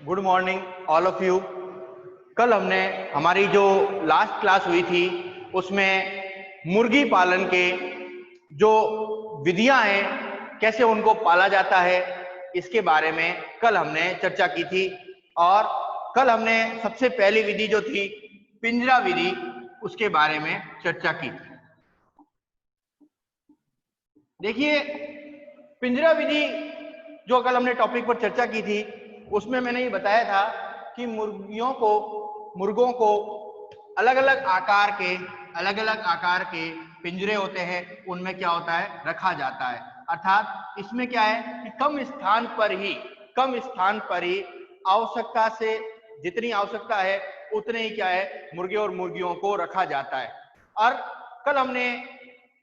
Good morning all of you. कल हमने हमारी जो लास्ट क्लास हुई थी उसमें मुर्गी पालन के जो विधियां हैं, कैसे उनको पाला जाता है, इसके बारे में कल हमने चर्चा की थी। और कल हमने सबसे पहली विधि जो थी पिंजरा विधि, उसके बारे में चर्चा की थी। देखिए, पिंजरा विधि जो कल हमने टॉपिक पर चर्चा की थी उसमें मैंने ये बताया था कि मुर्गों को अलग अलग आकार के पिंजरे होते हैं, उनमें क्या होता है, रखा जाता है। अर्थात इसमें क्या है कि कम स्थान पर ही आवश्यकता से जितनी आवश्यकता है उतने ही क्या है मुर्गे और मुर्गियों को रखा जाता है। और कल हमने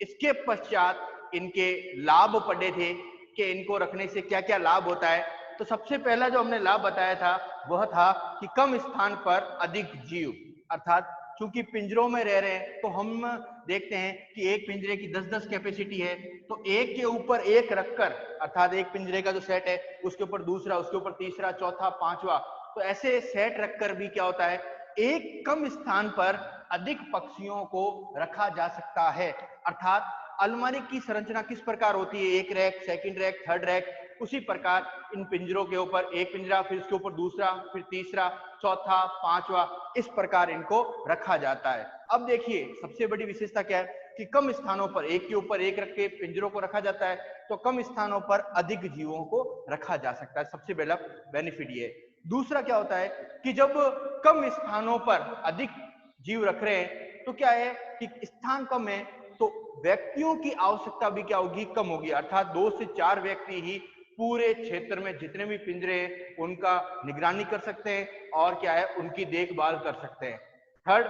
इसके पश्चात इनके लाभ पढ़े थे कि इनको रखने से क्या क्या लाभ होता है। तो सबसे पहला जो हमने लाभ बताया था वह था कि कम स्थान पर अधिक जीव। अर्थात चूंकि पिंजरों में रह रहे हैं तो हम देखते हैं कि एक पिंजरे की 10-10 कैपेसिटी है, तो एक के ऊपर एक रखकर, अर्थात एक पिंजरे का जो सेट है उसके ऊपर दूसरा, उसके ऊपर तीसरा, चौथा, पांचवा, तो ऐसे सेट रखकर भी क्या होता है, एक कम स्थान पर अधिक पक्षियों को रखा जा सकता है। अर्थात अलमारी की संरचना किस प्रकार होती है, एक rack, second rack, third rack, उसी प्रकार इन पिंजरों के ऊपर एक पिंजरा, फिर उसके ऊपर दूसरा, फिर तीसरा, चौथा, पांचवा, इस प्रकार इनको रखा जाता है। अब देखिए, सबसे बड़ी विशेषता क्या है कि कम स्थानों पर एक के ऊपर एक रख के पिंजरों को रखा जाता है, तो कम स्थानों पर अधिक जीवों को रखा जा सकता है। सबसे पहला बेनिफिट ये है। दूसरा क्या होता है कि जब कम स्थानों पर अधिक जीव रख रहे हैं तो क्या है कि स्थान कम है तो व्यक्तियों की आवश्यकता भी क्या होगी, कम होगी। अर्थात 2 से 4 व्यक्ति ही पूरे क्षेत्र में जितने भी पिंजरे हैं उनका निगरानी कर सकते हैं और क्या है उनकी देखभाल कर सकते हैं। थर्ड,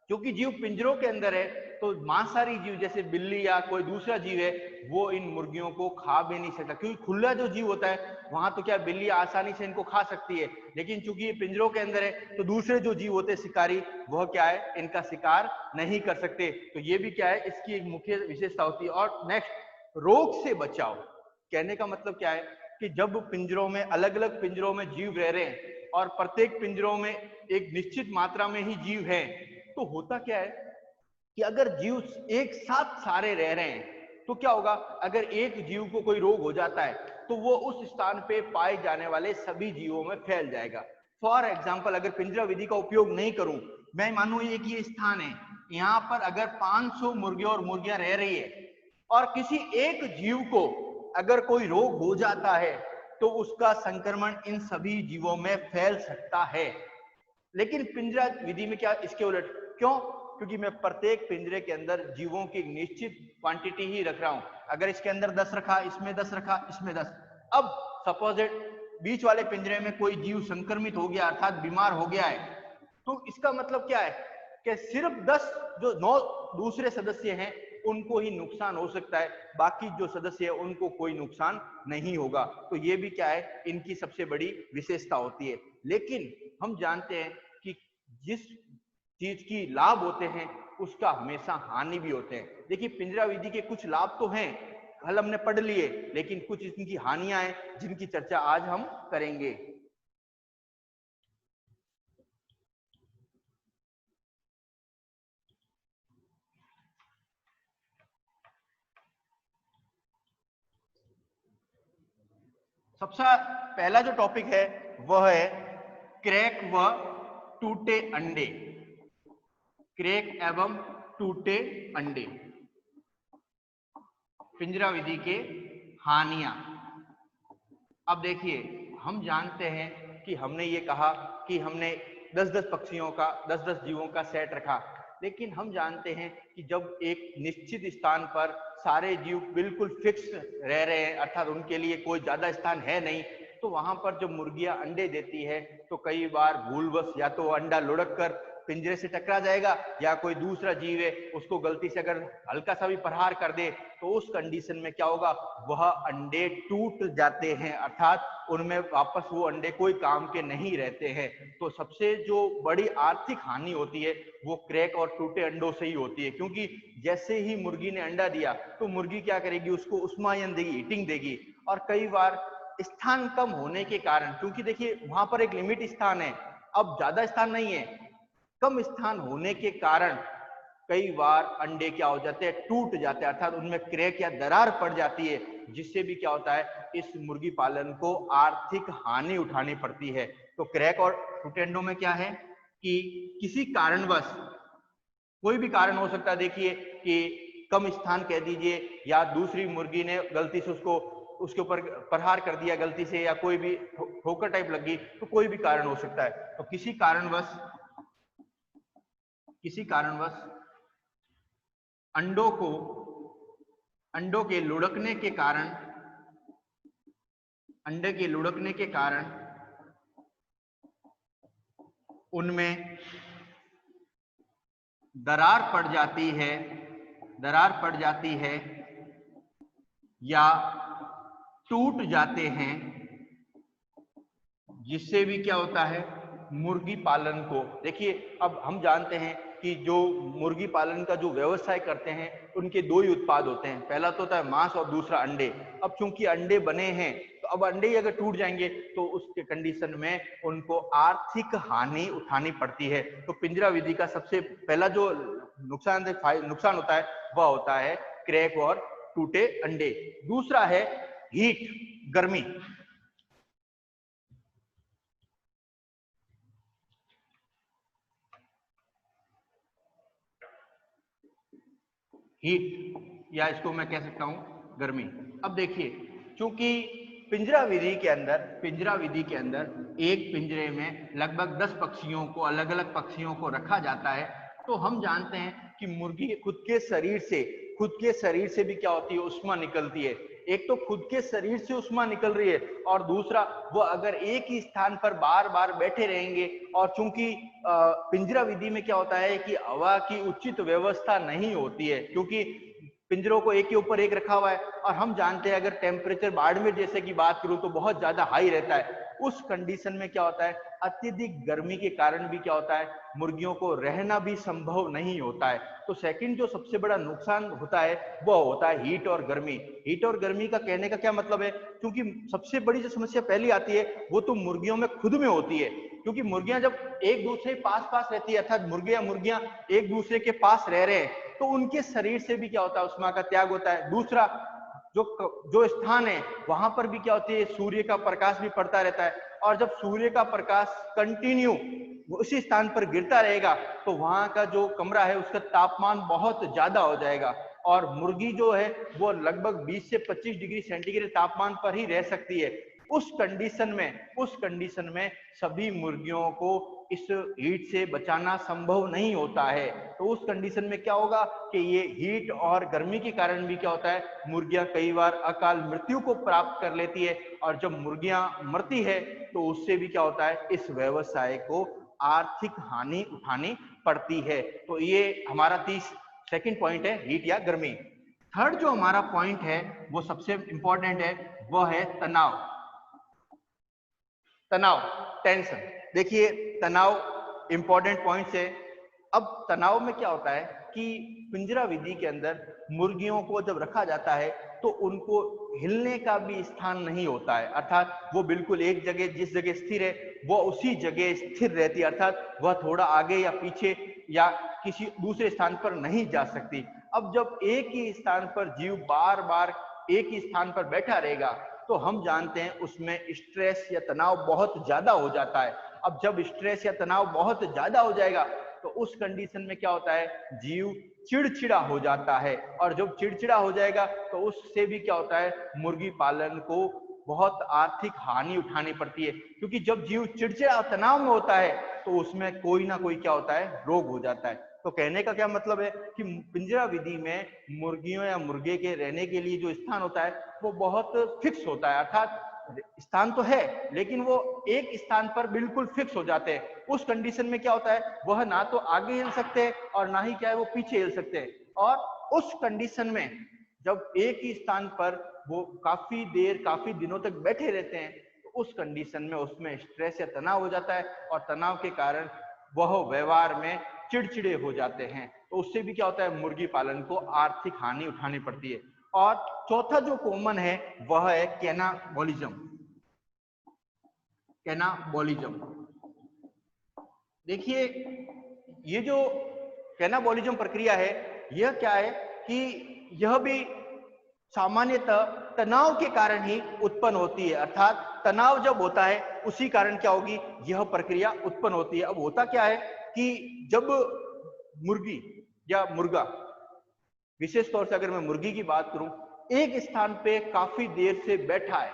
क्योंकि जीव पिंजरों के अंदर है तो मांसाहारी जीव जैसे बिल्ली या कोई दूसरा जीव है वो इन मुर्गियों को खा भी नहीं सकता, क्योंकि खुला जो जीव होता है वहां तो क्या बिल्ली आसानी से इनको खा सकती है, लेकिन चूंकि ये पिंजरों के अंदर है तो दूसरे जो जीव होते हैं शिकारी, वह क्या है इनका शिकार नहीं कर सकते। तो ये भी क्या है इसकी एक मुख्य विशेषता होती है। और नेक्स्ट, रोग से बचाव। कहने का मतलब क्या है कि जब पिंजरों में अलग अलग पिंजरों में जीव रह रहे हैं और प्रत्येक पिंजरों में एक निश्चित मात्रा में ही जीव है, तो होता क्या है कि अगर जीव एक साथ सारे रह रहे हैं तो क्या होगा, अगर एक जीव को कोई रोग हो जाता है तो वो उस स्थान पे पाए जाने वाले सभी जीवों में फैल जाएगा। फॉर एग्जाम्पल, अगर पिंजरा विधि का उपयोग नहीं करूं, मैं मानूं एक ये स्थान है, यहाँ पर अगर 500 मुर्गे और मुर्गियां रह रही है और किसी एक जीव को अगर कोई रोग हो जाता है तो उसका संक्रमण इन सभी जीवों में फैल सकता है। लेकिन पिंजरा विधि में क्या, इसके उलट। क्यों? क्योंकि मैं प्रत्येक पिंजरे के अंदर जीवों की निश्चित क्वांटिटी ही रख रहा हूं। अगर इसके अंदर 10 रखा, इसमें 10 रखा, इसमें 10। अब सपोज बीच वाले पिंजरे में कोई जीव संक्रमित हो गया, अर्थात बीमार हो गया है, तो इसका मतलब क्या है कि सिर्फ 10 जो 9 दूसरे सदस्य हैं उनको ही नुकसान हो सकता है, बाकी जो सदस्य है उनको कोई नुकसान नहीं होगा। तो ये भी क्या है इनकी सबसे बड़ी विशेषता होती है। लेकिन हम जानते हैं कि जिस चीज की लाभ होते हैं उसका हमेशा हानि भी होते हैं। देखिए, पिंजरा विधि के कुछ लाभ तो हैं, कल हमने पढ़ लिए, लेकिन कुछ इनकी हानियां हैं जिनकी चर्चा आज हम करेंगे। सबसे पहला जो टॉपिक है वह है क्रैक व टूटे अंडे। क्रैक एवं टूटे अंडे, पिंजरा विधि के हानियां। अब देखिए, हम जानते हैं कि हमने ये कहा कि हमने 10-10 पक्षियों का, 10-10 जीवों का सेट रखा, लेकिन हम जानते हैं कि जब एक निश्चित स्थान पर सारे जीव बिल्कुल फिक्स रह रहे हैं, अर्थात उनके लिए कोई ज्यादा स्थान है नहीं, तो वहां पर जब मुर्गियां अंडे देती है तो कई बार भूलवश या तो अंडा लुढ़क कर पिंजरे से टकरा जाएगा या कोई दूसरा जीव है उसको गलती से अगर हल्का सा भी प्रहार कर दे तो उस कंडीशन में क्या होगा, वह अंडे टूट जाते हैं, अर्थात उनमें वापस वो अंडे कोई काम के नहीं रहते हैं। तो सबसे जो बड़ी आर्थिक हानि होती है वो क्रैक और टूटे अंडों से ही होती है, क्योंकि जैसे ही मुर्गी ने अंडा दिया तो मुर्गी क्या करेगी, उसको उष्मायन देगी, हीटिंग देगी, और कई बार स्थान कम होने के कारण, क्योंकि देखिए वहां पर एक लिमिट स्थान है, अब ज्यादा स्थान नहीं है, कम स्थान होने के कारण कई बार अंडे क्या हो जाते हैं, टूट जाते हैं, अर्थात उनमें क्रैक या दरार पड़ जाती है, जिससे भी क्या होता है, इस मुर्गी पालन को आर्थिक हानि उठानी पड़ती है। तो क्रैक और टूटे अंडों में क्या है कि किसी कारणवश, कोई भी कारण हो सकता है, देखिए कि कम स्थान कह दीजिए, या दूसरी मुर्गी ने गलती से उसके ऊपर प्रहार कर दिया गलती से, या कोई भी ठोकर टाइप लग गई, तो कोई भी कारण हो सकता है। तो किसी कारणवश अंडों के लुढ़कने के कारण उनमें दरार पड़ जाती है या टूट जाते हैं, जिससे भी क्या होता है, मुर्गी पालन को, देखिए अब हम जानते हैं कि जो मुर्गी पालन का जो व्यवसाय करते हैं उनके दो ही उत्पाद होते हैं, पहला तो होता है मांस और दूसरा अंडे। अब चूंकि अंडे बने हैं, तो अब अंडे ही अगर टूट जाएंगे तो उसके कंडीशन में उनको आर्थिक हानि उठानी पड़ती है। तो पिंजरा विधि का सबसे पहला जो नुकसान होता है वह होता है क्रैक और टूटे अंडे। दूसरा है हीट, गर्मी। हीट, या इसको मैं कह सकता हूं गर्मी। अब देखिए, चूंकि पिंजरा विधि के अंदर एक पिंजरे में लगभग 10 पक्षियों को, अलग अलग पक्षियों को रखा जाता है, तो हम जानते हैं कि मुर्गी खुद के शरीर से भी क्या होती है, उष्मा निकलती है। एक तो खुद के शरीर से उष्मा निकल रही है, और दूसरा वो अगर एक ही स्थान पर बार बार बैठे रहेंगे, और चूंकि पिंजरा विधि में क्या होता है कि हवा की उचित व्यवस्था नहीं होती है, क्योंकि पिंजरों को एक के ऊपर एक रखा हुआ है, और हम जानते हैं अगर टेम्परेचर बाड़मेर जैसे की बात करूं तो बहुत ज्यादा हाई रहता है। उस कंडीशन में क्या होता है, अत्यधिक गर्मी के कारण भी क्या होता है, मुर्गियों को रहना भी संभव नहीं होता है। तो सेकंड जो सबसे बड़ा नुकसान होता है वो होता है हीट और गर्मी। हीट और गर्मी का कहने का क्या मतलब है, क्योंकि सबसे बड़ी जो समस्या पहली आती है वो तो मुर्गियों में खुद में होती है, क्योंकि मुर्गियां जब एक दूसरे पास रहती है, अर्थात मुर्गियां एक दूसरे के पास रह रहे हैं, तो उनके शरीर से भी क्या होता है, उष्मा का त्याग होता है। दूसरा, जो स्थान है वहां पर भी क्या होती है, सूर्य का प्रकाश भी पड़ता रहता है, और जब सूर्य का प्रकाश कंटिन्यू उसी स्थान पर गिरता रहेगा तो वहां का जो कमरा है उसका तापमान बहुत ज्यादा हो जाएगा, और मुर्गी जो है वो लगभग 20 से 25 डिग्री सेंटीग्रेड तापमान पर ही रह सकती है। उस कंडीशन में सभी मुर्गियों को इस हीट से बचाना संभव नहीं होता है। तो उस कंडीशन में क्या होगा कि ये हीट और गर्मी के कारण भी क्या होता है, मुर्गियां कई बार अकाल मृत्यु को प्राप्त कर लेती है, और जब मुर्गियां मरती है तो उससे भी क्या होता है, इस व्यवसाय को आर्थिक हानि उठानी पड़ती है। तो ये हमारा सेकंड पॉइंट है, हीट या गर्मी। थर्ड जो हमारा पॉइंट है वो सबसे इंपॉर्टेंट है, वह है तनाव, टेंशन। देखिए तनाव इंपॉर्टेंट पॉइंट है। अब तनाव में क्या होता है कि पिंजरा विधि के अंदर मुर्गियों को जब रखा जाता है तो उनको हिलने का भी स्थान नहीं होता है, अर्थात वो बिल्कुल एक जगह, जिस जगह स्थिर है वो उसी जगह स्थिर रहती है, अर्थात वह थोड़ा आगे या पीछे या किसी दूसरे स्थान पर नहीं जा सकती। अब जब एक ही स्थान पर जीव बार बार एक ही स्थान पर बैठा रहेगा तो हम जानते हैं उसमें स्ट्रेस या तनाव बहुत ज्यादा हो जाता है। अब जब स्ट्रेस या तनाव बहुत ज्यादा हो जाएगा तो उस कंडीशन में क्या होता है, जीव चिड़चिड़ा हो जाता है, और जब चिड़चिड़ा हो जाएगा तो उससे भी क्या होता है, मुर्गी पालन को बहुत आर्थिक हानि उठानी पड़ती है, क्योंकि जब जीव चिड़चिड़ा तनाव में होता है तो उसमें कोई ना कोई क्या होता है, रोग हो जाता है। तो कहने का क्या मतलब है कि पिंजरा विधि में मुर्गियों या मुर्गे के रहने के लिए जो स्थान होता है वो बहुत फिक्स होता है, अर्थात स्थान तो है लेकिन वो एक स्थान पर बिल्कुल फिक्स हो जाते हैं। उस कंडीशन में क्या होता है, वह ना तो आगे हिल सकते हैं और ना ही क्या है वो पीछे हिल सकते हैं। और उस कंडीशन में जब एक ही स्थान पर वो काफी देर, काफी दिनों तक बैठे रहते हैं तो उस कंडीशन में उसमें स्ट्रेस या तनाव हो जाता है, और तनाव के कारण वह व्यवहार में चिड़चिड़े हो जाते हैं। तो उससे भी क्या होता है, मुर्गी पालन को आर्थिक हानि उठानी पड़ती है। और चौथा जो कॉमन है वह है कैनाबोलिज्म। कैनाबोलिज्म। देखिए, ये जो कैनाबोलिज्म प्रक्रिया है, यह क्या है कि यह भी सामान्यतः तनाव के कारण ही उत्पन्न होती है। अर्थात तनाव जब होता है उसी कारण क्या होगी, यह प्रक्रिया उत्पन्न होती है। अब होता क्या है कि जब मुर्गी या मुर्गा, विशेष तौर से अगर मैं मुर्गी की बात करूं, एक स्थान पे काफी देर से बैठा है,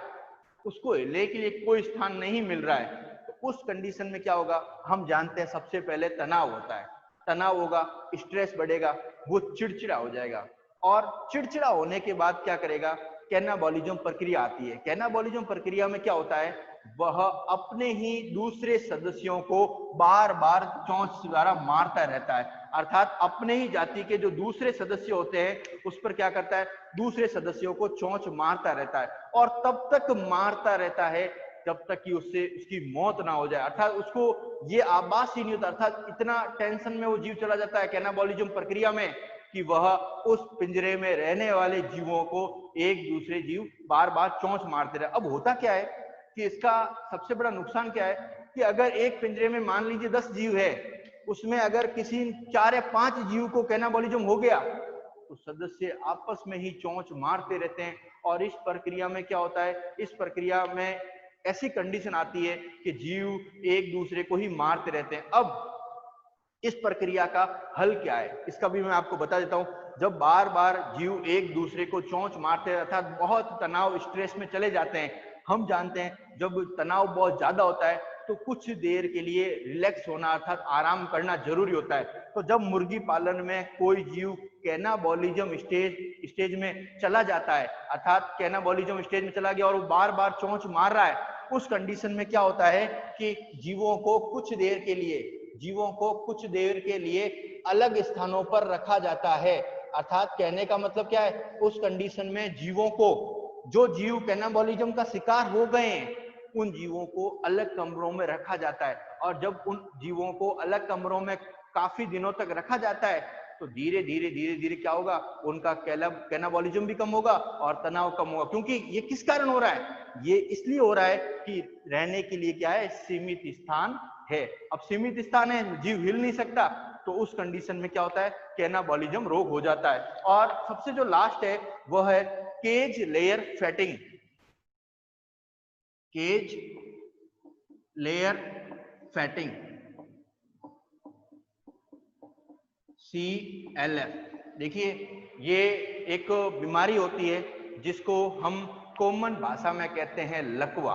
उसको हिलने के लिए कोई स्थान नहीं मिल रहा है, तो उस कंडीशन में क्या होगा, हम जानते हैं सबसे पहले तनाव होता है। तनाव होगा, स्ट्रेस बढ़ेगा, वो चिड़चिड़ा हो जाएगा, और चिड़चिड़ा होने के बाद क्या करेगा, कैनाबोलिज्म प्रक्रिया आती है। कैनाबोलिज्म प्रक्रिया में क्या होता है, वह अपने ही दूसरे सदस्यों को बार बार चोंच द्वारा मारता रहता है। अर्थात अपने ही जाति के जो दूसरे सदस्य होते हैं उस पर क्या करता है, दूसरे सदस्यों को चोंच मारता रहता है, और तब तक मारता रहता है जब तक कि उससे उसकी मौत ना हो जाए। अर्थात उसको ये आभास ही नहीं होता, अर्थात इतना टेंशन में वो जीव चला जाता है कैनाबोलिज्म प्रक्रिया में कि वह उस पिंजरे में रहने वाले जीवों को एक दूसरे जीव बार बार चोंच मारते रहे। अब होता क्या है कि इसका सबसे बड़ा नुकसान क्या है कि अगर एक पिंजरे में मान लीजिए 10 जीव है, उसमें अगर किसी 4 या 5 जीव को कैनाबोलिज्म हो गया तो सदस्य आपस में ही चोंच मारते रहते हैं, और इस प्रक्रिया में क्या होता है, इस प्रक्रिया में ऐसी कंडीशन आती है कि जीव एक दूसरे को ही मारते रहते हैं। अब इस प्रक्रिया का हल क्या है, इसका भी मैं आपको बता देता हूं। जब बार बार जीव एक दूसरे को चोंच मारते हैं, अर्थात बहुत तनाव स्ट्रेस में चले जाते हैं, हम जानते हैं जब तनाव बहुत ज्यादा होता है तो कुछ देर के लिए रिलैक्स होना अर्थात आराम करना जरूरी होता है। तो जब मुर्गी पालन में कोई जीव कैनाबोलिज्म स्टेज में चला जाता है, अर्थात कैनाबोलिज्म स्टेज में चला गया और वो बार बार चोंच मार रहा है, उस कंडीशन में क्या होता है कि जीवों को कुछ देर के लिए अलग स्थानों पर रखा जाता है। अर्थात कहने का मतलब क्या है, उस कंडीशन में जीवों को, जो जीव कैनाबोलिज्म का शिकार हो गए हैं, उन जीवों को अलग कमरों में रखा जाता है। और जब उन जीवों को अलग कमरों में काफी दिनों तक रखा जाता है तो धीरे धीरे क्या होगा, उनका कैनाबोलिज्म भी कम होगा और तनाव कम होगा। क्योंकि ये किस कारण हो रहा है, ये इसलिए हो रहा है कि रहने के लिए क्या है, सीमित स्थान है। अब सीमित स्थान है, जीव हिल नहीं सकता, तो उस कंडीशन में क्या होता है, कैनाबोलिज्म रोग हो जाता है। और सबसे जो लास्ट है वह है cage layer farming. Cage layer farming, CLF। देखिए, ये एक बीमारी होती है जिसको हम कॉमन भाषा में कहते हैं लकवा।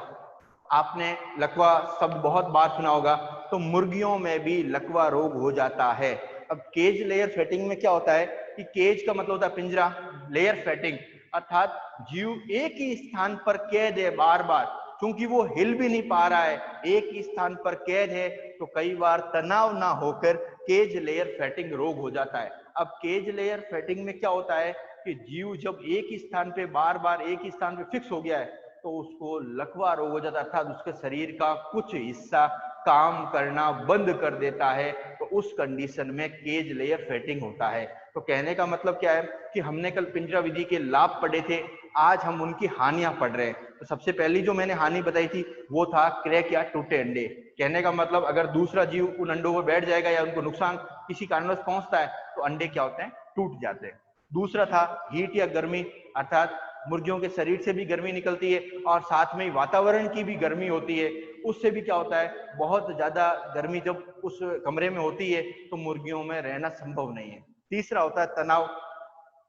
आपने लकवा शब्द बहुत बार सुना होगा, तो मुर्गियों में भी लकवा रोग हो जाता है। अब केज लेयर फेटिंग में क्या होता है कि केज का मतलब होता है पिंजरा, लेयर फेटिंग अर्थात जीव एक ही स्थान पर कैद है बार बार, क्योंकि वो हिल भी नहीं पा रहा है, एक ही स्थान पर कैद है, तो कई बार तनाव ना होकर केज लेयर फेटिंग रोग हो जाता है। अब केज लेयर फेटिंग में क्या होता है कि जीव जब एक ही स्थान पे बार बार एक ही स्थान पे फिक्स हो गया है तो उसको लकवा रोग हो जाता है, अर्थात उसके शरीर का कुछ हिस्सा काम करना बंद कर देता है, तो उस कंडीशन में केज लेयर फेटिंग होता है। तो कहने का मतलब क्या है कि हमने कल पिंजरा विधि के लाभ पढ़े थे, आज हम उनकी हानियां पढ़ रहे हैं। तो सबसे पहली जो मैंने हानि बताई थी वो था क्रैक या टूटे अंडे। कहने का मतलब अगर दूसरा जीव उन अंडों पर बैठ जाएगा या उनको नुकसान किसी कारणवश पहुंचता है तो अंडे क्या होते हैं, टूट जाते हैं। दूसरा था हीट या गर्मी, अर्थात मुर्गियों के शरीर से भी गर्मी निकलती है और साथ में वातावरण की भी गर्मी होती है, उससे भी क्या होता है, बहुत ज्यादा गर्मी जब उस कमरे में होती है तो मुर्गियों में रहना संभव नहीं है। तीसरा होता है तनाव।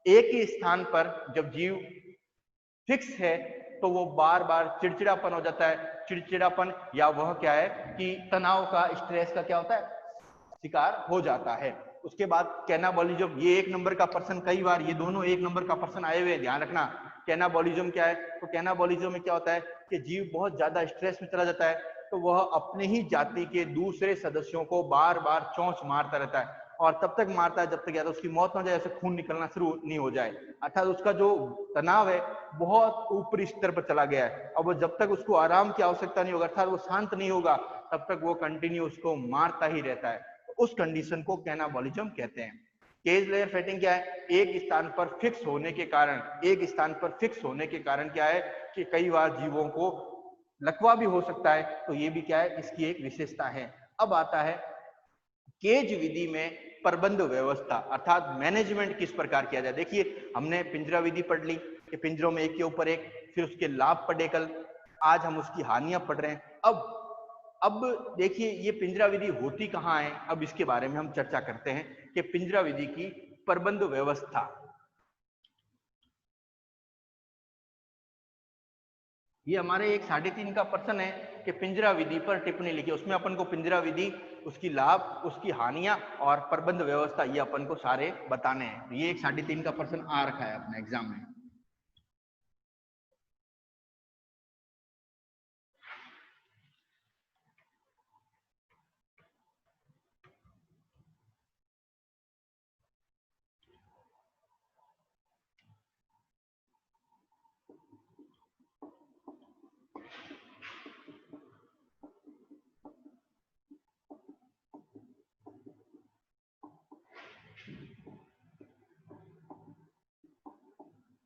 एक ही स्थान पर जब जीव फिक्स है तो वो बार बार चिड़चिड़ापन हो जाता है। चिड़चिड़ापन या वह क्या है कि तनाव का, स्ट्रेस का क्या होता है, शिकार हो जाता है। उसके बाद कैनाबोलिज्म, ये 1 नंबर का पर्सन, कई बार ये दोनों 1 नंबर का पर्सन आए हुए, ध्यान रखना। कैनाबोलिज्म क्या है, तो कैनाबोलिज्म में क्या होता है कि जीव बहुत ज्यादा स्ट्रेस में चला जाता है तो वह अपने ही जाति के दूसरे सदस्यों को बार बार चोंच मारता रहता है, और तब तक मारता है जब तक या तो उसकी मौत ना हो जाए, ऐसे खून निकलना शुरू नहीं हो जाए, अर्थात उसका जो तनाव है बहुत ऊपरी स्तर पर चला गया है। अब वो जब तक उसको आराम की आवश्यकता नहीं होगा, अर्थात वो शांत नहीं होगा, तब तक वो कंटिन्यू उसको मारता ही रहता है। उस कंडीशन को कैनाबोलिज्म कहते हैं। केज लेयर फेटिंग क्या है, एक स्थान पर फिक्स होने के कारण, क्या है कि कई बार जीवों को लकवा भी हो सकता है। तो ये भी क्या है, इसकी एक विशेषता है। अब आता है केज विधि में प्रबंध व्यवस्था अर्थात मैनेजमेंट किस प्रकार किया जाए। देखिए हमने पिंजरा विधि पढ़ ली कि पिंजरों में एक के ऊपर एक, फिर उसके लाभ पढ़े कल, आज हम उसकी हानियां पढ़ रहे हैं। अब देखिए ये पिंजरा विधि होती कहाँ है, अब इसके बारे में हम चर्चा करते हैं कि पिंजरा विधि की प्रबंध व्यवस्था। ये हमारे एक 3.5 का प्रश्न है कि पिंजरा विधि पर टिप्पणी लिखी, उसमें अपन को पिंजरा विधि, उसकी लाभ, उसकी हानियां और प्रबंध व्यवस्था ये अपन को सारे बताने हैं। ये एक 3.5 का प्रश्न आ रखा है अपने एग्जाम में।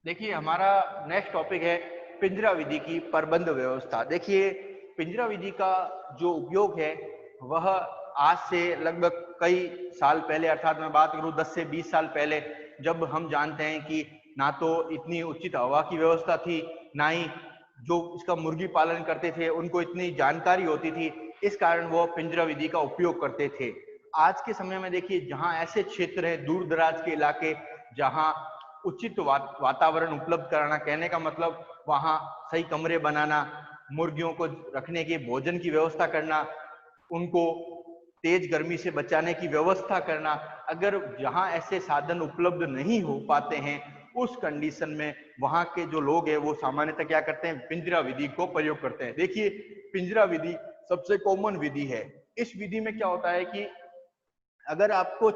देखिए हमारा नेक्स्ट टॉपिक है पिंजरा विधि की प्रबंध व्यवस्था। देखिए पिंजरा विधि का जो उपयोग है वह आज से लगभग कई साल पहले, अर्थात मैं बात करूं 10 से 20 साल पहले, जब हम जानते हैं कि ना तो इतनी उचित हवा की व्यवस्था थी, ना ही जो इसका मुर्गी पालन करते थे उनको इतनी जानकारी होती थी, इस कारण वो पिंजरा विधि का उपयोग करते थे। आज के समय में देखिए जहां ऐसे क्षेत्र हैं, दूर दराज के इलाके, जहां उचित वातावरण उपलब्ध कराना, कहने का मतलब वहां सही कमरे बनाना, मुर्गियों को रखने के भोजन की व्यवस्था करना, उनको तेज गर्मी से बचाने की व्यवस्था करना, अगर जहां ऐसे साधन उपलब्ध नहीं हो पाते हैं उस कंडीशन में वहां के जो लोग हैं वो सामान्यतः क्या करते हैं, पिंजरा विधि को प्रयोग करते हैं। देखिए पिंजरा विधि सबसे कॉमन विधि है। इस विधि में क्या होता है कि अगर आपको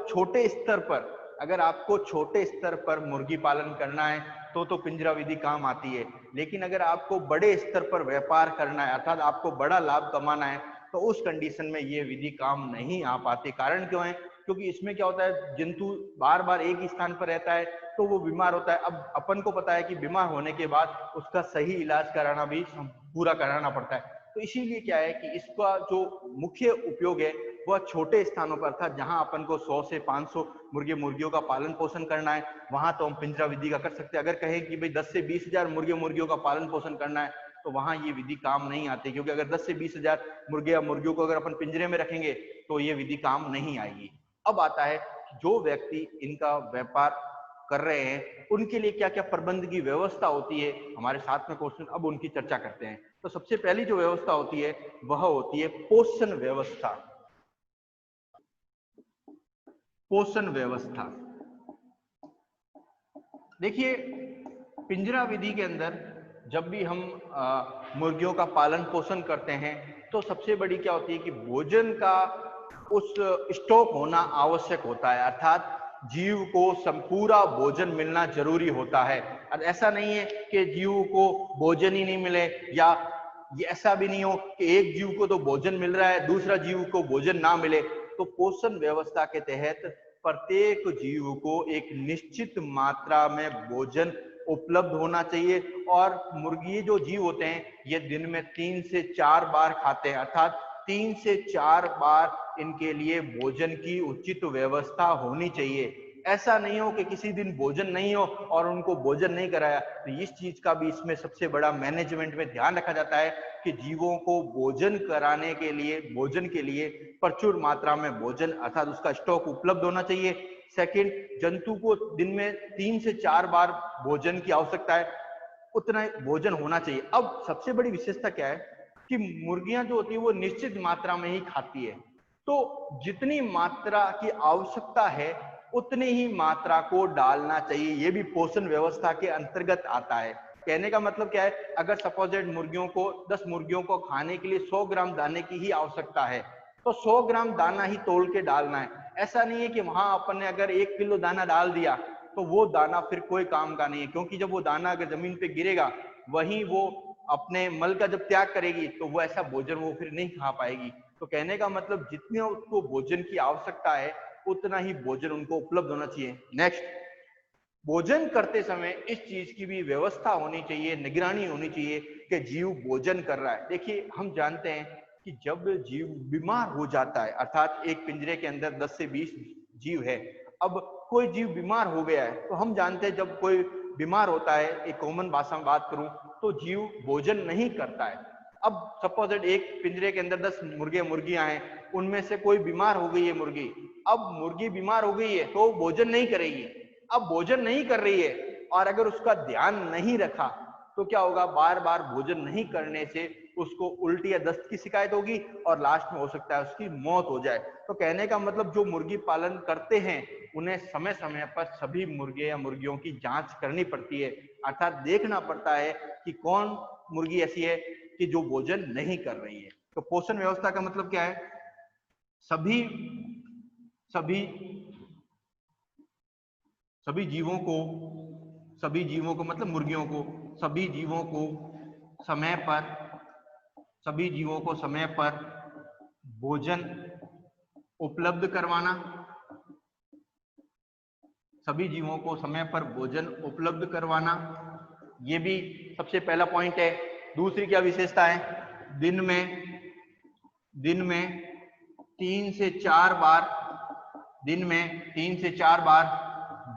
छोटे स्तर पर मुर्गी पालन करना है तो पिंजरा विधि काम आती है। लेकिन अगर आपको बड़े स्तर पर व्यापार करना है, अर्थात आपको बड़ा लाभ कमाना है, तो उस कंडीशन में ये विधि काम नहीं आ पाती। कारण क्यों है, क्योंकि इसमें क्या होता है, जंतु बार बार एक ही स्थान पर रहता है तो वो बीमार होता है। अब अपन को पता है कि बीमार होने के बाद उसका सही इलाज कराना भी पूरा कराना पड़ता है। तो इसीलिए क्या है कि इसका जो मुख्य उपयोग है वह छोटे स्थानों पर, अर्थात जहां अपन को 100 से 500 मुर्गियों का पालन पोषण करना है, वहां तो हम पिंजरा विधि का कर सकते हैं। अगर कहें कि भाई 10 से 20 हजार मुर्गियों का पालन पोषण करना है तो वहां ये विधि काम नहीं आती, क्योंकि अगर 10 से 20 हजार मुर्गे या मुर्गियों को अगर अपन पिंजरे में रखेंगे तो ये विधि काम नहीं आएगी। अब आता है जो व्यक्ति इनका व्यापार कर रहे हैं उनके लिए क्या क्या प्रबंध की व्यवस्था होती है, हमारे साथ में क्वेश्चन, अब उनकी चर्चा करते हैं। तो सबसे पहली जो व्यवस्था होती है वह होती है पोषण व्यवस्था। पोषण व्यवस्था देखिए पिंजरा विधि के अंदर जब भी हम मुर्गियों का पालन पोषण करते हैं तो सबसे बड़ी क्या होती है कि भोजन का उस स्टॉक होना आवश्यक होता है, अर्थात जीव को पूरा भोजन मिलना जरूरी होता है। और ऐसा नहीं है कि जीव को भोजन ही नहीं मिले, या ये ऐसा भी नहीं हो कि एक जीव को तो भोजन मिल रहा है दूसरा जीव को भोजन ना मिले। तो पोषण व्यवस्था के तहत प्रत्येक जीव को एक निश्चित मात्रा में भोजन उपलब्ध होना चाहिए। और मुर्गी जो जीव होते हैं ये दिन में 3 से 4 बार खाते हैं, अर्थात 3 से 4 बार इनके लिए भोजन की उचित व्यवस्था होनी चाहिए। ऐसा नहीं हो कि किसी दिन भोजन नहीं हो और उनको भोजन नहीं कराया। तो इस चीज का भी इसमें सबसे बड़ा मैनेजमेंट में ध्यान रखा जाता है कि जीवों को भोजन कराने के लिए, भोजन के लिए प्रचुर मात्रा में भोजन अर्थात उसका स्टॉक उपलब्ध होना चाहिए। सेकंड, जंतु को दिन में 3 से 4 बार भोजन की आवश्यकता है, उतना भोजन होना चाहिए। अब सबसे बड़ी विशेषता क्या है कि मुर्गियां जो होती है वो निश्चित मात्रा में ही खाती है, तो जितनी मात्रा की आवश्यकता है उतनी ही मात्रा को डालना चाहिए। ये भी पोषण व्यवस्था के अंतर्गत आता है। कहने का मतलब क्या है, अगर सपोजेड मुर्गियों को 10 मुर्गियों को खाने के लिए 100 ग्राम दाने की ही आवश्यकता है तो 100 ग्राम दाना ही तोल के डालना है। ऐसा नहीं है कि वहां अपन ने अगर 1 किलो दाना डाल दिया तो वो दाना फिर कोई काम का नहीं है, क्योंकि जब वो दाना अगर जमीन पे गिरेगा वहीं वो अपने मल का जब त्याग करेगी तो वो ऐसा भोजन वो फिर नहीं खा पाएगी। तो कहने का मतलब जितने उसको भोजन की आवश्यकता है उतना ही भोजन उनको उपलब्ध होना चाहिए। नेक्स्ट, भोजन करते समय इस चीज की भी व्यवस्था होनी चाहिए, निगरानी होनी चाहिए कि जीव भोजन कर रहा है। देखिए हम जानते हैं कि जब जीव बीमार हो जाता है, अर्थात एक पिंजरे के अंदर 10 से 20 जीव है, अब कोई जीव बीमार हो गया है तो हम जानते हैं जब कोई बीमार होता है, एक कॉमन भाषा में बात करूं तो जीव भोजन नहीं करता है। अब सपोज एक पिंजरे के अंदर 10 मुर्गे मुर्गियां हैं, उनमें से कोई बीमार हो गई है मुर्गी, अब मुर्गी बीमार हो गई है तो भोजन नहीं करेगी। अब भोजन नहीं कर रही है और अगर उसका ध्यान नहीं रखा तो क्या होगा, बार बार भोजन नहीं करने से उसको उल्टी या दस्त की शिकायत होगी और लास्ट में हो सकता है उसकी मौत हो जाए। तो कहने का मतलब जो मुर्गी पालन करते हैं उन्हें समय समय पर सभी मुर्गे या मुर्गियों की जांच करनी पड़ती है, अर्थात देखना पड़ता है कि कौन मुर्गी ऐसी है कि जो भोजन नहीं कर रही है। तो पोषण व्यवस्था का मतलब क्या है, सभी जीवों को मतलब मुर्गियों को, सभी जीवों को समय पर भोजन उपलब्ध करवाना, सभी जीवों को समय पर भोजन उपलब्ध करवाना, ये भी सबसे पहला पॉइंट है। दूसरी क्या विशेषता है, दिन में 3 से 4 बार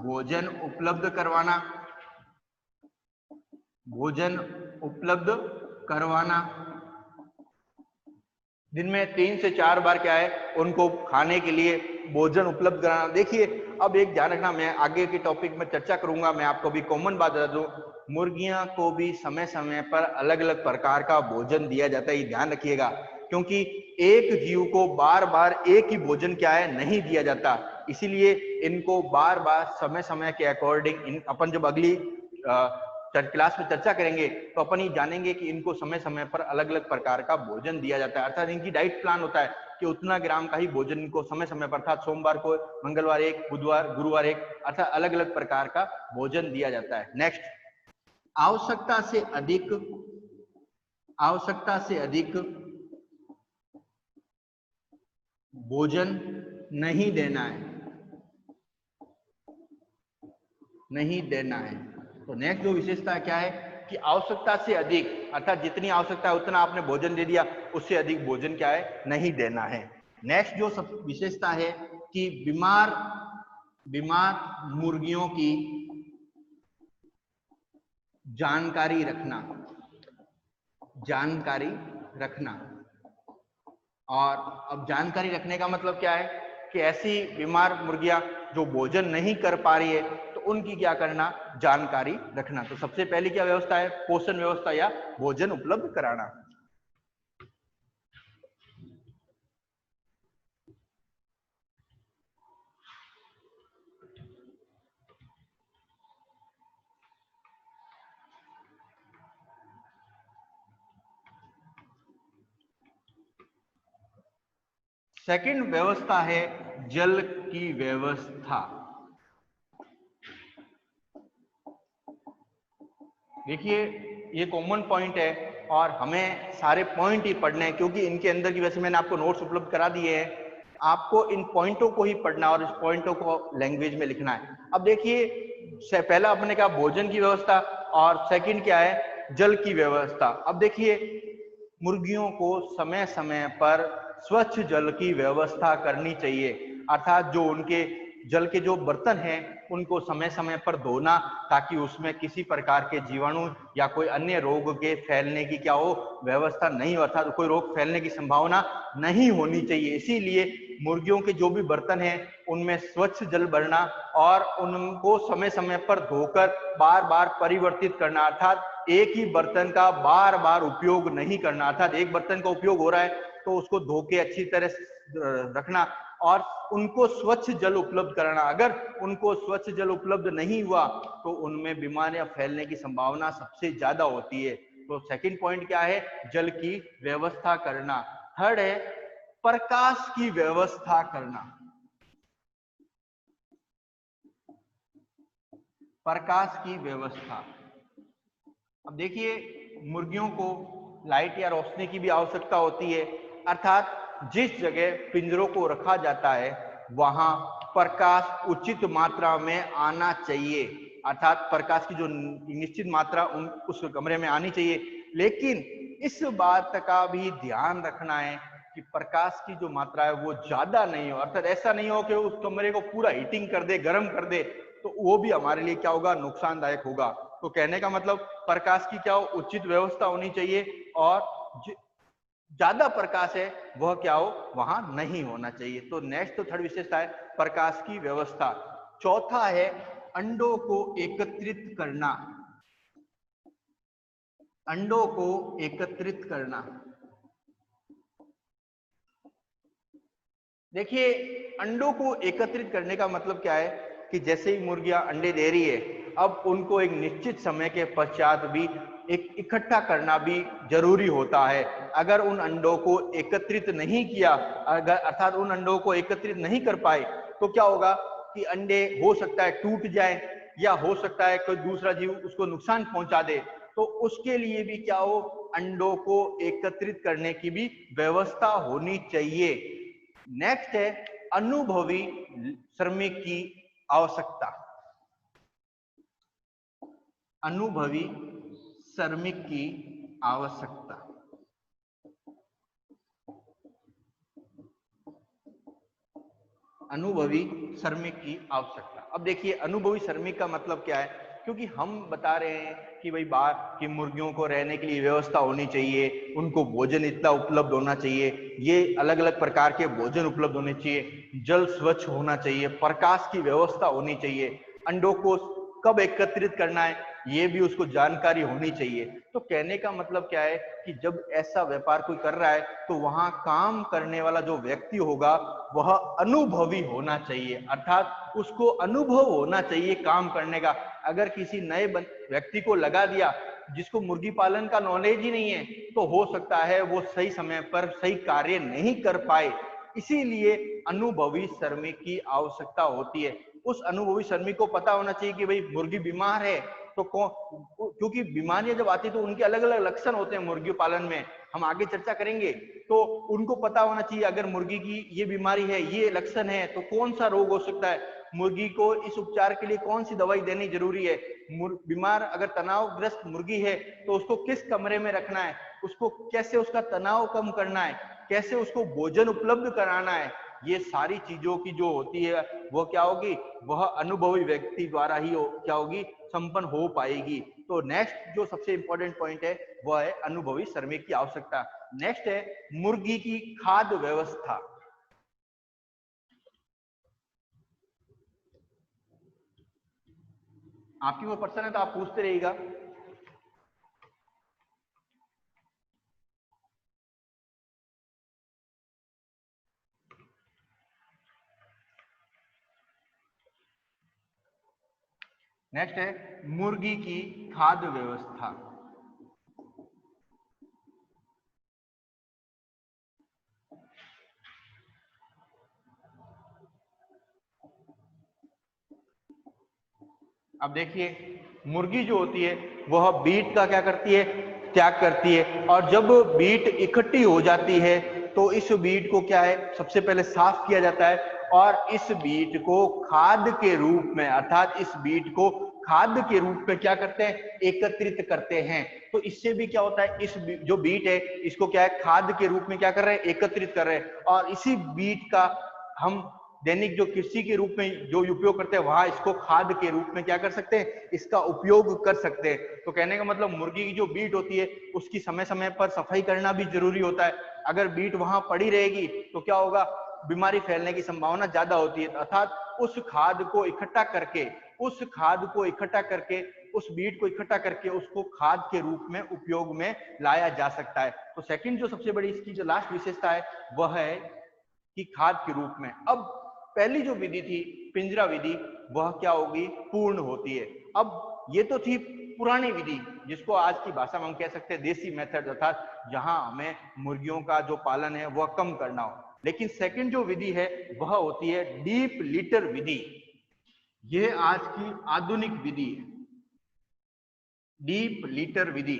भोजन उपलब्ध करवाना, दिन में 3 से 4 बार क्या है, उनको खाने के लिए भोजन उपलब्ध कराना। देखिए अब एक ध्यान रखना, मैं आगे के टॉपिक में चर्चा करूंगा, मैं आपको भी कॉमन बात बता दूं, मुर्गियां को भी समय समय पर अलग अलग प्रकार का भोजन दिया जाता है, ये ध्यान रखिएगा, क्योंकि एक जीव को बार बार एक ही भोजन क्या है नहीं दिया जाता, इसीलिए इनको बार बार समय समय के अकॉर्डिंग अपन जब अगली क्लास में चर्चा करेंगे तो अपन ये जानेंगे कि इनको समय समय पर अलग अलग प्रकार का भोजन दिया जाता है, अर्थात इनकी डाइट प्लान होता है कि उतना ग्राम का ही भोजन इनको समय समय पर, अर्थात सोमवार को, मंगलवार एक, बुधवार गुरुवार एक, अर्थात अलग अलग प्रकार का भोजन दिया जाता है। नेक्स्ट, आवश्यकता से अधिक भोजन नहीं देना है। तो नेक्स्ट जो विशेषता क्या है कि आवश्यकता से अधिक, अर्थात जितनी आवश्यकता है उतना आपने भोजन दे दिया, उससे अधिक भोजन क्या है नहीं देना है। नेक्स्ट जो सब विशेषता है कि बीमार मुर्गियों की जानकारी रखना। और अब जानकारी रखने का मतलब क्या है कि ऐसी बीमार मुर्गियां जो भोजन नहीं कर पा रही है तो उनकी क्या करना, जानकारी रखना। तो सबसे पहली क्या व्यवस्था है, पोषण व्यवस्था या भोजन उपलब्ध कराना। सेकंड व्यवस्था है जल की व्यवस्था। देखिए ये कॉमन पॉइंट है और हमें सारे पॉइंट ही पढ़ने हैं, क्योंकि इनके अंदर की, वैसे मैंने आपको नोट्स उपलब्ध करा दिए हैं, आपको इन पॉइंटों को ही पढ़ना और इस पॉइंटों को लैंग्वेज में लिखना है। अब देखिए पहला अपने कहा भोजन की व्यवस्था और सेकंड क्या है, जल की व्यवस्था। अब देखिए मुर्गियों को समय समय पर स्वच्छ जल की व्यवस्था करनी चाहिए, अर्थात जो उनके जल के जो बर्तन हैं उनको समय समय पर धोना, ताकि उसमें किसी प्रकार के जीवाणु या कोई अन्य रोग के फैलने की क्या हो, व्यवस्था नहीं हो, अर्थात कोई रोग फैलने की संभावना नहीं होनी चाहिए। इसीलिए मुर्गियों के जो भी बर्तन हैं उनमें स्वच्छ जल भरना और उनको समय समय पर धोकर बार बार परिवर्तित करना, अर्थात एक ही बर्तन का बार बार उपयोग नहीं करना, अर्थात एक बर्तन का उपयोग हो रहा है तो उसको धो के अच्छी तरह रखना और उनको स्वच्छ जल उपलब्ध कराना। अगर उनको स्वच्छ जल उपलब्ध नहीं हुआ तो उनमें बीमारियां फैलने की संभावना सबसे ज्यादा होती है। तो सेकंड पॉइंट क्या है, जल की व्यवस्था करना। थर्ड है प्रकाश की व्यवस्था करना। प्रकाश की व्यवस्था, अब देखिए मुर्गियों को लाइट या रोशनी की भी आवश्यकता होती है, अर्थात जिस जगह पिंजरों को रखा जाता है वहां प्रकाश उचित मात्रा में आना चाहिए। अर्थात प्रकाश की जो निश्चित मात्रा उस कमरे में आनी चाहिए। लेकिन इस बात का भी ध्यान रखना है कि प्रकाश की जो मात्रा है वो ज्यादा नहीं हो, अर्थात ऐसा नहीं हो कि उस कमरे को पूरा हीटिंग कर दे, गर्म कर दे, तो वो भी हमारे लिए क्या होगा, नुकसानदायक होगा। तो कहने का मतलब प्रकाश की क्या हो, उचित व्यवस्था होनी चाहिए, और ज्यादा प्रकाश है वह क्या हो, वहां नहीं होना चाहिए। तो नेक्स्ट तो थर्ड विशेषता है प्रकाश की व्यवस्था। चौथा है अंडों को एकत्रित करना। अंडों को एकत्रित करना। देखिए, अंडों को एकत्रित करने का मतलब क्या है कि जैसे ही मुर्गियां अंडे दे रही है, अब उनको एक निश्चित समय के पश्चात भी एक इकट्ठा करना भी जरूरी होता है। अगर उन अंडों को एकत्रित नहीं किया, अगर अर्थात उन अंडों को एकत्रित नहीं कर पाए, तो क्या होगा कि अंडे हो सकता है टूट जाए, या हो सकता है कोई दूसरा जीव उसको नुकसान पहुंचा दे। तो उसके लिए भी क्या हो, अंडों को एकत्रित करने की भी व्यवस्था होनी चाहिए। नेक्स्ट है अनुभवी श्रमिक की आवश्यकता। अनुभवी श्रमिक की आवश्यकता। अनुभवी श्रमिक की आवश्यकता। अब देखिए, अनुभवी श्रमिक का मतलब क्या है, क्योंकि हम बता रहे हैं कि भाई बात कि मुर्गियों को रहने के लिए व्यवस्था होनी चाहिए, उनको भोजन इतना उपलब्ध होना चाहिए, ये अलग अलग प्रकार के भोजन उपलब्ध होने चाहिए, जल स्वच्छ होना चाहिए, प्रकाश की व्यवस्था होनी चाहिए, अंडों को कब एकत्रित करना है ये भी उसको जानकारी होनी चाहिए। तो कहने का मतलब क्या है कि जब ऐसा व्यापार कोई कर रहा है, तो वहां काम करने वाला जो व्यक्ति होगा वह अनुभवी होना चाहिए, अर्थात उसको अनुभव होना चाहिए काम करने का। अगर किसी नए व्यक्ति को लगा दिया जिसको मुर्गी पालन का नॉलेज ही नहीं है, तो हो सकता है वो सही समय पर सही कार्य नहीं कर पाए। इसीलिए अनुभवी श्रमिक की आवश्यकता होती है। उस अनुभवी श्रमिक को पता होना चाहिए कि भाई मुर्गी बीमार है, तो कौन, क्योंकि बीमारियां जब आती है तो उनके अलग अलग लक्षण होते हैं मुर्गी पालन में, हम आगे चर्चा करेंगे। तो उनको पता होना चाहिए अगर मुर्गी की ये बीमारी है, ये लक्षण है, तो कौन सा रोग हो सकता है, मुर्गी को इस उपचार के लिए कौन सी दवाई देनी जरूरी है। बीमार अगर तनावग्रस्त मुर्गी है तो उसको किस कमरे में रखना है, उसको कैसे उसका तनाव कम करना है, कैसे उसको भोजन उपलब्ध कराना है, ये सारी चीजों की जो होती है वो क्या होगी, वह अनुभवी व्यक्ति द्वारा ही क्या होगी, संपन्न हो पाएगी। तो नेक्स्ट जो सबसे इंपॉर्टेंट पॉइंट है वह है अनुभवी श्रमिक की आवश्यकता। नेक्स्ट है मुर्गी की खाद्य व्यवस्था। आपकी वो प्रश्न है तो आप पूछते रहिएगा। नेक्स्ट है मुर्गी की खाद्य व्यवस्था। अब देखिए, मुर्गी जो होती है वह बीट का क्या करती है, त्याग करती है, और जब बीट इकट्ठी हो जाती है तो इस बीट को क्या है, सबसे पहले साफ किया जाता है, और इस बीट को खाद के रूप में, अर्थात इस बीट को खाद के रूप में क्या करते हैं, एकत्रित करते हैं। तो इससे भी क्या होता है, इस जो बीट है इसको क्या है, खाद के रूप में क्या कर रहे हैं, एकत्रित कर रहे हैं, और इसी बीट का हम दैनिक जो कृषि के रूप में जो उपयोग करते हैं वहां इसको खाद के रूप में क्या कर सकते हैं, इसका उपयोग कर सकते हैं। तो कहने का मतलब मुर्गी की जो बीट होती है उसकी समय समय पर सफाई करना भी जरूरी होता है। अगर बीट वहां पड़ी रहेगी तो क्या होगा, बीमारी फैलने की संभावना ज्यादा होती है। अर्थात उस खाद को इकट्ठा करके, उस खाद को इकट्ठा करके, उस बीट को इकट्ठा करके उसको खाद के रूप में उपयोग में लाया जा सकता है। तो सेकंड जो सबसे बड़ी इसकी जो लास्ट विशेषता है वह है कि खाद के रूप में। अब पहली जो विधि थी पिंजरा विधि, वह क्या होगी, पूर्ण होती है। अब ये तो थी पुरानी विधि, जिसको आज की भाषा में हम कह सकते हैं देसी मेथड, अर्थात जहां हमें मुर्गियों का जो पालन है वह कम करना हो। लेकिन सेकंड जो विधि है वह होती है डीप लीटर विधि। यह आज की आधुनिक विधि है, डीप लीटर विधि।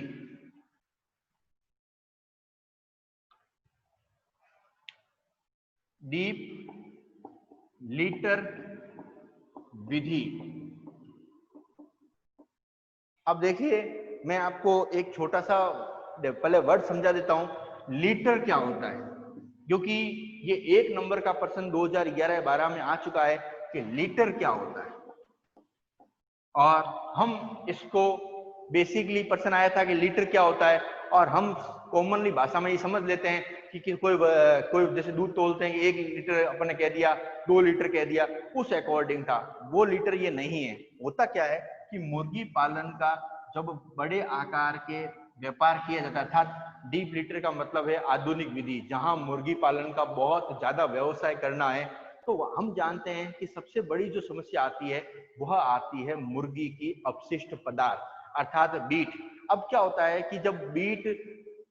डीप लीटर विधि अब देखिए मैं आपको एक छोटा सा पहले वर्ड समझा देता हूं, लीटर क्या होता है, क्योंकि ये 1 नंबर का प्रश्न 2011-12 में आ चुका है कि लीटर क्या होता है। और हम इसको बेसिकली प्रश्न आया था कि लीटर क्या होता है, और हम कॉमनली भाषा में ये समझ लेते हैं कि कोई जैसे दूध तोलते हैं कि 1 लीटर अपन ने कह दिया, 2 लीटर कह दिया, उस अकॉर्डिंग था वो। लीटर ये नहीं है। होता क्या है कि मुर्गी पालन का जब बड़े आकार के व्यापार किया जाता है, अर्थात डीप लीटर का मतलब है आधुनिक विधि, जहां मुर्गी पालन का बहुत ज्यादा व्यवसाय करना है, तो हम जानते हैं कि सबसे बड़ी जो समस्या आती है वह आती है मुर्गी की अपशिष्ट पदार्थ अर्थात बीट। अब क्या होता है कि जब बीट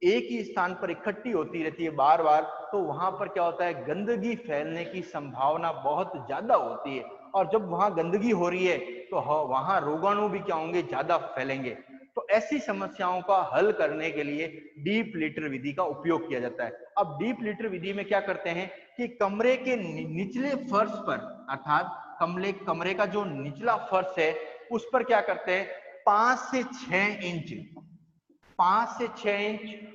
एक ही स्थान पर इकट्ठी होती रहती है बार बार, तो वहां पर क्या होता है, गंदगी फैलने की संभावना बहुत ज्यादा होती है, और जब वहां गंदगी हो रही है तो वहां रोगाणु भी क्या होंगे, ज्यादा फैलेंगे। तो ऐसी समस्याओं का हल करने के लिए डीप लीटर विधि का उपयोग किया जाता है। अब डीप लीटर विधि में क्या करते हैं कि कमरे के निचले फर्श पर, अर्थात कमरे का जो निचला फर्श है उस पर क्या करते हैं, 5 से 6 इंच 5 से 6 इंच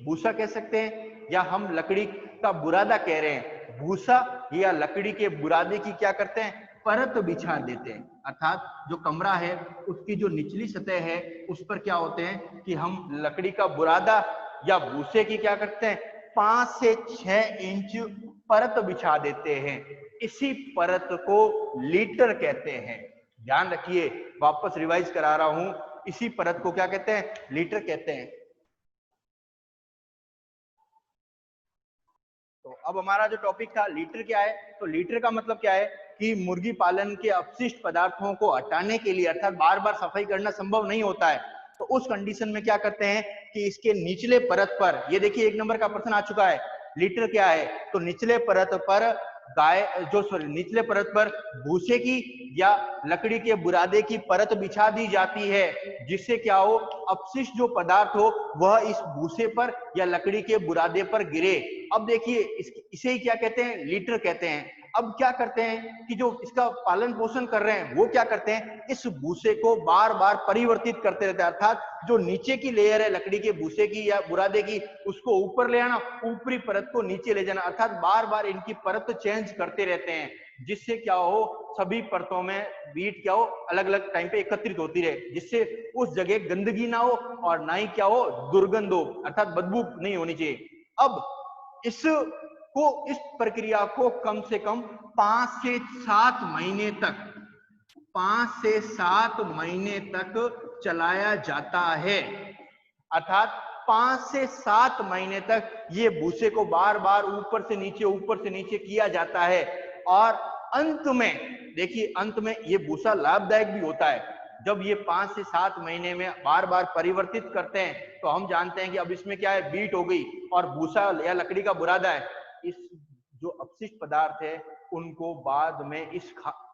भूसा कह सकते हैं, या हम लकड़ी का बुरादा कह रहे हैं, भूसा या लकड़ी के बुरादे की क्या करते हैं, परत बिछा देते हैं। अर्थात जो कमरा है उसकी जो निचली सतह है उस पर क्या होते हैं कि हम लकड़ी का बुरादा या भूसे की क्या करते हैं, 5 से 6 इंच परत बिछा देते हैं। इसी परत को लीटर कहते हैं। ध्यान रखिए, वापस रिवाइज करा रहा हूं, इसी परत को क्या कहते हैं, लीटर कहते हैं। तो अब हमारा जो टॉपिक था लीटर क्या है, तो लीटर का मतलब क्या है कि मुर्गी पालन के अपशिष्ट पदार्थों को हटाने के लिए, अर्थात बार बार सफाई करना संभव नहीं होता है, तो उस कंडीशन में क्या करते हैं कि इसके निचले परत पर, ये देखिए 1 नंबर का प्रश्न आ चुका है, लीटर क्या है, तो निचले परत पर निचले परत पर भूसे की या लकड़ी के बुरादे की परत बिछा दी जाती है, जिससे क्या हो, अपशिष्ट जो पदार्थ हो वह इस भूसे पर या लकड़ी के बुरादे पर गिरे। अब देखिए इसे ही क्या कहते हैं, लीटर कहते हैं। अब क्या करते हैं कि जो इसका पालन पोषण कर रहे हैं वो क्या करते हैं, इस भूसे को बार बार परिवर्तित करते रहते हैं, अर्थात जो नीचे की लेयर है लकड़ी के भूसे की या बुरादे की, उसको ऊपर ले आना, ऊपरी परत को नीचे ले जाना, अर्थात बार बार इनकी परत चेंज करते रहते हैं, जिससे क्या हो, सभी परतों में बीट क्या हो, अलग अलग टाइम पे एकत्रित होती रहे, जिससे उस जगह गंदगी ना हो और ना ही क्या हो, दुर्गंध हो, अर्थात बदबू नहीं होनी चाहिए। अब इस प्रक्रिया को कम से कम 5 से 7 महीने तक 5 से 7 महीने तक चलाया जाता है, अर्थात 5 से 7 महीने तक ये भूसे को बार बार ऊपर से नीचे किया जाता है। और अंत में देखिए, अंत में ये भूसा लाभदायक भी होता है। जब ये 5 से 7 महीने में बार बार परिवर्तित करते हैं तो हम जानते हैं कि अब इसमें क्या है, बीट हो गई और भूसा या लकड़ी का बुरादा है, इस जो अपशिष्ट पदार्थ है उनको बाद में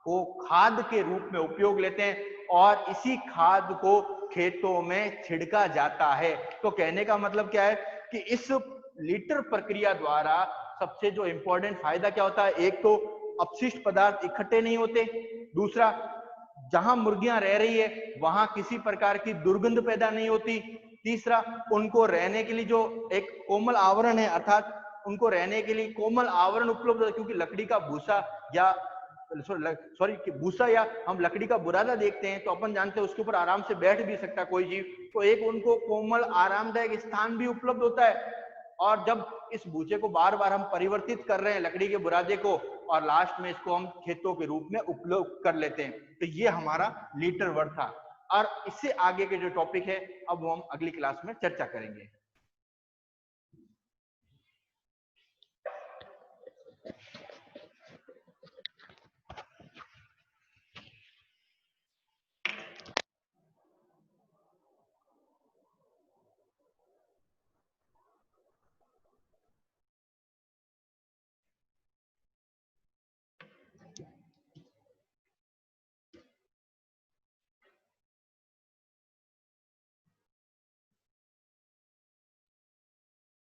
को खाद के रूप में उपयोग लेते हैं, और इसी खाद को खेतों में छिड़का जाता है। तो कहने का मतलब क्या है कि इस लीटर प्रक्रिया द्वारा सबसे जो इंपॉर्टेंट फायदा क्या होता है, एक तो अपशिष्ट पदार्थ इकट्ठे नहीं होते, दूसरा जहां मुर्गियां रह रही है वहां किसी प्रकार की दुर्गंध पैदा नहीं होती, तीसरा उनको रहने के लिए जो एक कोमल आवरण है, अर्थात उनको रहने के लिए कोमल आवरण उपलब्ध है, क्योंकि लकड़ी का भूसा या भूसा या हम लकड़ी का बुरादा देखते हैं तो अपन जानते हैं उसके ऊपर आराम से बैठ भी सकता है कोई जीव, तो एक उनको कोमल आरामदायक स्थान भी उपलब्ध होता है। और जब इस भूसे को बार बार हम परिवर्तित कर रहे हैं लकड़ी के बुरादे को, और लास्ट में इसको हम खेतों के रूप में उपयोग कर लेते हैं, तो ये हमारा लीटर वर्ड था। और इससे आगे के जो टॉपिक है अब हम अगली क्लास में चर्चा करेंगे।